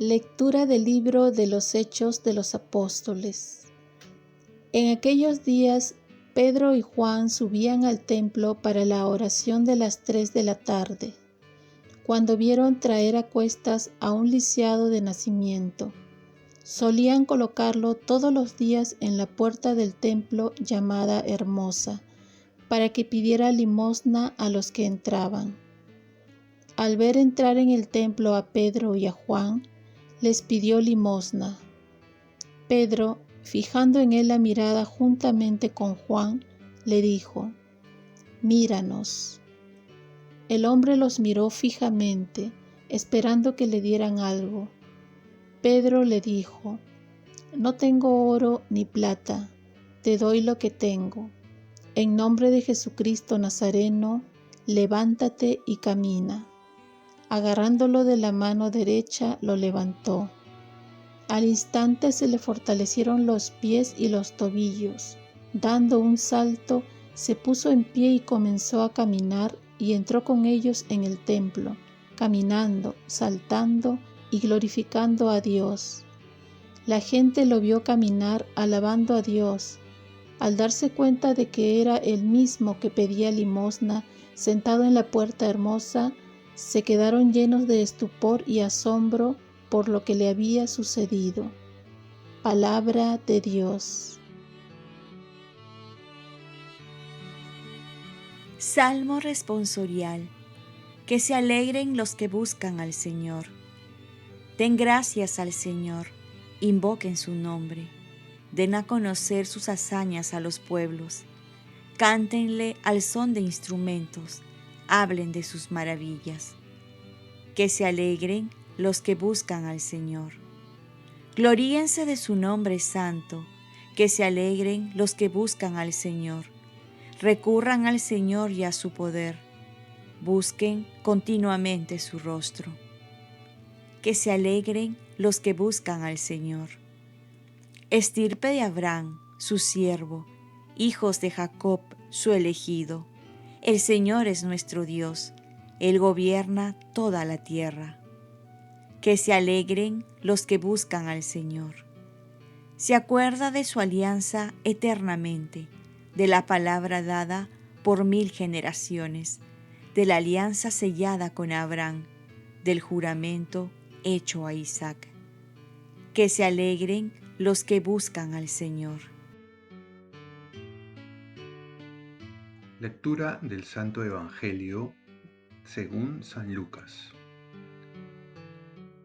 Lectura del libro de los Hechos de los Apóstoles. En aquellos días, Pedro y Juan subían al templo para la oración de las 3 de la tarde, cuando vieron traer a cuestas a un lisiado de nacimiento. Solían colocarlo todos los días en la puerta del templo llamada Hermosa, para que pidiera limosna a los que entraban. Al ver entrar en el templo a Pedro y a Juan, les pidió limosna. Pedro, fijando en él la mirada juntamente con Juan, le dijo: «Míranos». El hombre los miró fijamente, esperando que le dieran algo. Pedro le dijo: «No tengo oro ni plata, te doy lo que tengo. En nombre de Jesucristo Nazareno, levántate y camina». Agarrándolo de la mano derecha, lo levantó. Al instante se le fortalecieron los pies y los tobillos. Dando un salto, se puso en pie y comenzó a caminar, y entró con ellos en el templo, caminando, saltando y glorificando a Dios. La gente lo vio caminar alabando a Dios. Al darse cuenta de que era el mismo que pedía limosna, sentado en la puerta hermosa, se quedaron llenos de estupor y asombro por lo que le había sucedido. Palabra de Dios. Salmo responsorial. Que se alegren los que buscan al Señor. Den gracias al Señor, invoquen su nombre. Den a conocer sus hazañas a los pueblos. Cántenle al son de instrumentos, hablen de sus maravillas. Que se alegren los que buscan al Señor. Gloríense de su nombre santo, que se alegren los que buscan al Señor. Recurran al Señor y a su poder. Busquen continuamente su rostro. Que se alegren los que buscan al Señor. Estirpe de Abraham, su siervo, hijos de Jacob, su elegido. El Señor es nuestro Dios, Él gobierna toda la tierra. Que se alegren los que buscan al Señor. Se acuerda de su alianza eternamente, de la palabra dada por 1000 generaciones, de la alianza sellada con Abraham, del juramento hecho a Isaac. Que se alegren los que buscan al Señor. Lectura del Santo Evangelio según San Lucas.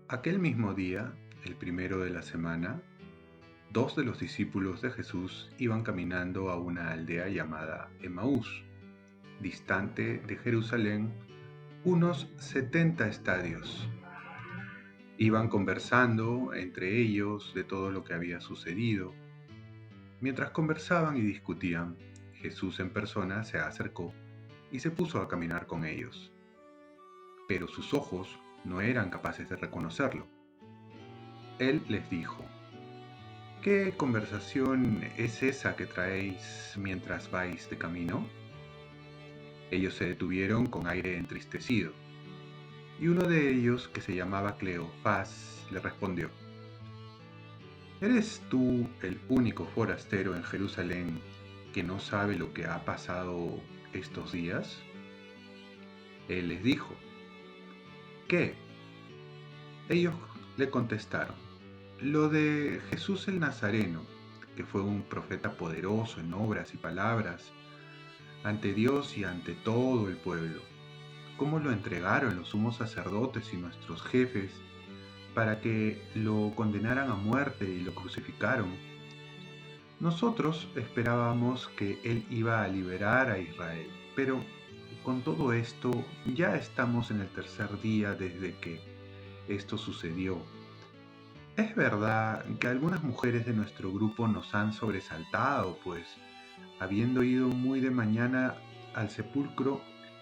Aquel mismo día, el primero de la semana, 2 de los discípulos de Jesús iban caminando a una aldea llamada Emaús, distante de Jerusalén unos 70 estadios. Iban conversando entre ellos de todo lo que había sucedido. Mientras conversaban y discutían, Jesús en persona se acercó y se puso a caminar con ellos. Pero sus ojos no eran capaces de reconocerlo. Él les dijo: «¿Qué conversación es esa que traéis mientras vais de camino?». Ellos se detuvieron con aire entristecido, y uno de ellos, que se llamaba Cleofás, le respondió: «¿Eres tú el único forastero en Jerusalén que no sabe lo que ha pasado estos días?». Él les dijo: «¿Qué?». Ellos le contestaron: «Lo de Jesús el Nazareno, que fue un profeta poderoso en obras y palabras ante Dios y ante todo el pueblo. Cómo lo entregaron los sumos sacerdotes y nuestros jefes para que lo condenaran a muerte y lo crucificaron. Nosotros esperábamos que él iba a liberar a Israel, pero con todo esto ya estamos en el tercer día desde que esto sucedió. Es verdad que algunas mujeres de nuestro grupo nos han sobresaltado, pues, habiendo ido muy de mañana al sepulcro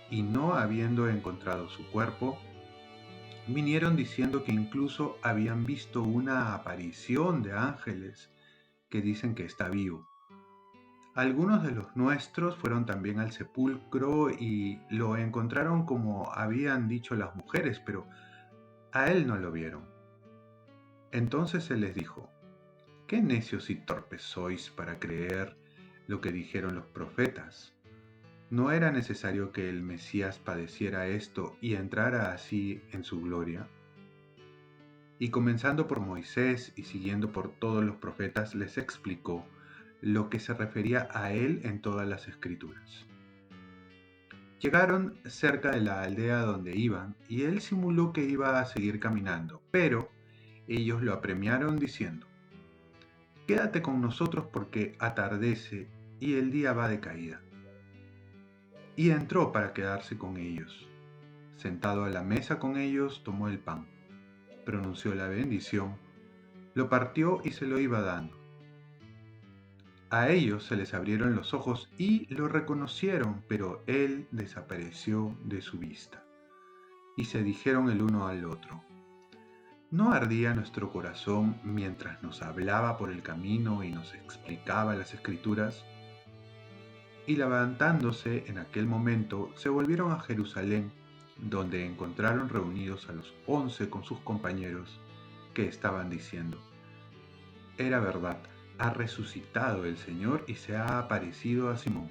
y no habiendo encontrado su cuerpo, vinieron diciendo que incluso habían visto una aparición de ángeles que dicen que está vivo. Algunos de los nuestros fueron también al sepulcro y lo encontraron como habían dicho las mujeres, pero a él no lo vieron». Entonces él les dijo: «¿Qué necios y torpes sois para creer lo que dijeron los profetas? ¿No era necesario que el Mesías padeciera esto y entrara así en su gloria?». Y comenzando por Moisés y siguiendo por todos los profetas, les explicó lo que se refería a él en todas las escrituras. Llegaron cerca de la aldea donde iban, y él simuló que iba a seguir caminando, pero ellos lo apremiaron diciendo: «Quédate con nosotros porque atardece y el día va de caída». Y entró para quedarse con ellos. Sentado a la mesa con ellos, tomó el pan, pronunció la bendición, lo partió y se lo iba dando. A ellos se les abrieron los ojos y lo reconocieron, pero él desapareció de su vista. Y se dijeron el uno al otro: ¿no ardía nuestro corazón mientras nos hablaba por el camino y nos explicaba las Escrituras? Y levantándose en aquel momento, se volvieron a Jerusalén, donde encontraron reunidos a los 11 con sus compañeros, que estaban diciendo: «Era verdad, ha resucitado el Señor y se ha aparecido a Simón».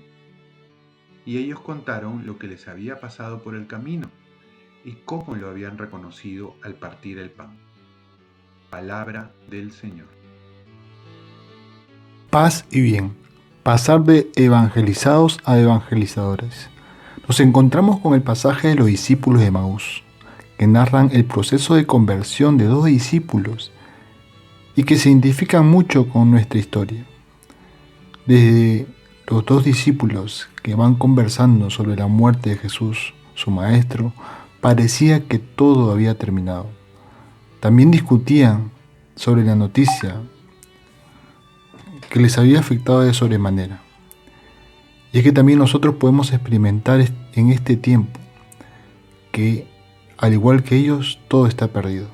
Y ellos contaron lo que les había pasado por el camino y cómo lo habían reconocido al partir el pan. Palabra del Señor. Paz y bien. Pasar de evangelizados a evangelizadores. Nos encontramos con el pasaje de los discípulos de Emaús, que narran el proceso de conversión de dos discípulos y que se identifican mucho con nuestra historia. Desde los dos discípulos que van conversando sobre la muerte de Jesús, su maestro, parecía que todo había terminado. También discutían sobre la noticia que les había afectado de sobremanera. Y es que también nosotros podemos experimentar en este tiempo que, al igual que ellos, todo está perdido.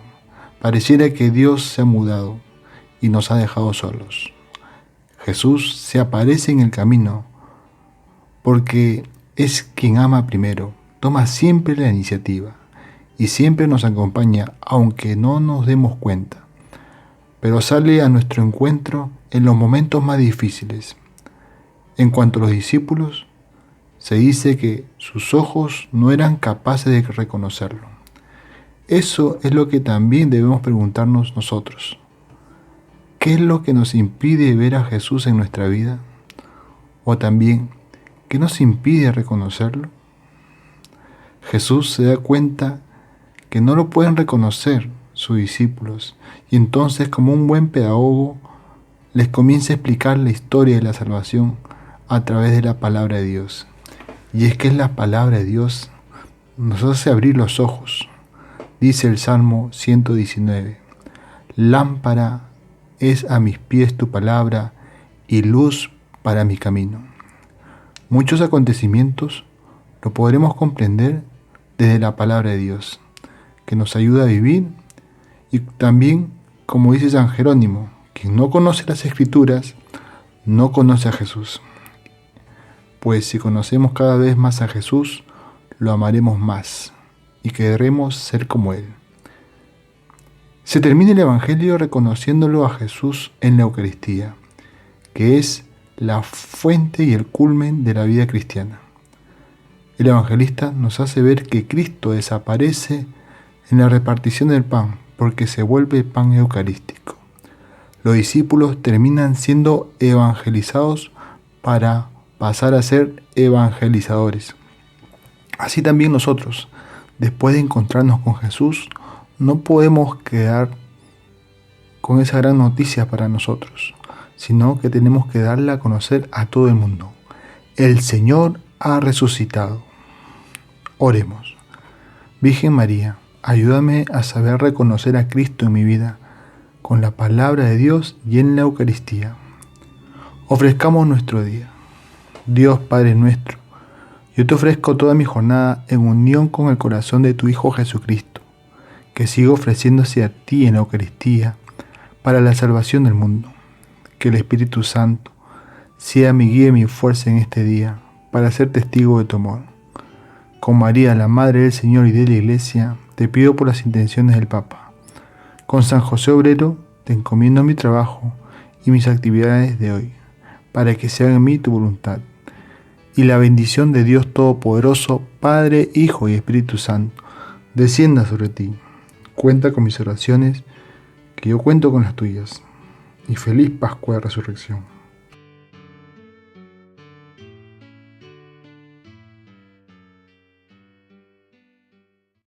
Pareciera que Dios se ha mudado y nos ha dejado solos. Jesús se aparece en el camino porque es quien ama primero, toma siempre la iniciativa y siempre nos acompaña aunque no nos demos cuenta, pero sale a nuestro encuentro en los momentos más difíciles. En cuanto a los discípulos, se dice que sus ojos no eran capaces de reconocerlo. Eso es lo que también debemos preguntarnos nosotros. ¿Qué es lo que nos impide ver a Jesús en nuestra vida? O también, ¿qué nos impide reconocerlo? Jesús se da cuenta que no lo pueden reconocer sus discípulos y entonces, como un buen pedagogo, les comienza a explicar la historia de la salvación a través de la palabra de Dios. Y es que la palabra de Dios nos hace abrir los ojos. Dice el Salmo 119: «Lámpara es a mis pies tu palabra y luz para mi camino». Muchos acontecimientos lo podremos comprender desde la palabra de Dios, que nos ayuda a vivir, y también, como dice San Jerónimo, quien no conoce las Escrituras, no conoce a Jesús. Pues si conocemos cada vez más a Jesús, lo amaremos más y querremos ser como Él. Se termina el Evangelio reconociéndolo a Jesús en la Eucaristía, que es la fuente y el culmen de la vida cristiana. El evangelista nos hace ver que Cristo desaparece en la repartición del pan, porque se vuelve pan eucarístico. Los discípulos terminan siendo evangelizados para pasar a ser evangelizadores. Así también nosotros, después de encontrarnos con Jesús, no podemos quedar con esa gran noticia para nosotros, sino que tenemos que darla a conocer a todo el mundo. El Señor ha resucitado. Oremos. Virgen María, ayúdame a saber reconocer a Cristo en mi vida, con la palabra de Dios y en la Eucaristía. Ofrezcamos nuestro día. Dios Padre nuestro, yo te ofrezco toda mi jornada en unión con el corazón de tu Hijo Jesucristo, que sigue ofreciéndose a ti en la Eucaristía para la salvación del mundo. Que el Espíritu Santo sea mi guía y mi fuerza en este día para ser testigo de tu amor. Con María, la Madre del Señor y de la Iglesia, te pido por las intenciones del Papa, Con San José Obrero te encomiendo mi trabajo y mis actividades de hoy, para que se haga en mí tu voluntad. Y la bendición de Dios Todopoderoso, Padre, Hijo y Espíritu Santo, descienda sobre ti. Cuenta con mis oraciones, que yo cuento con las tuyas. Y feliz Pascua de Resurrección.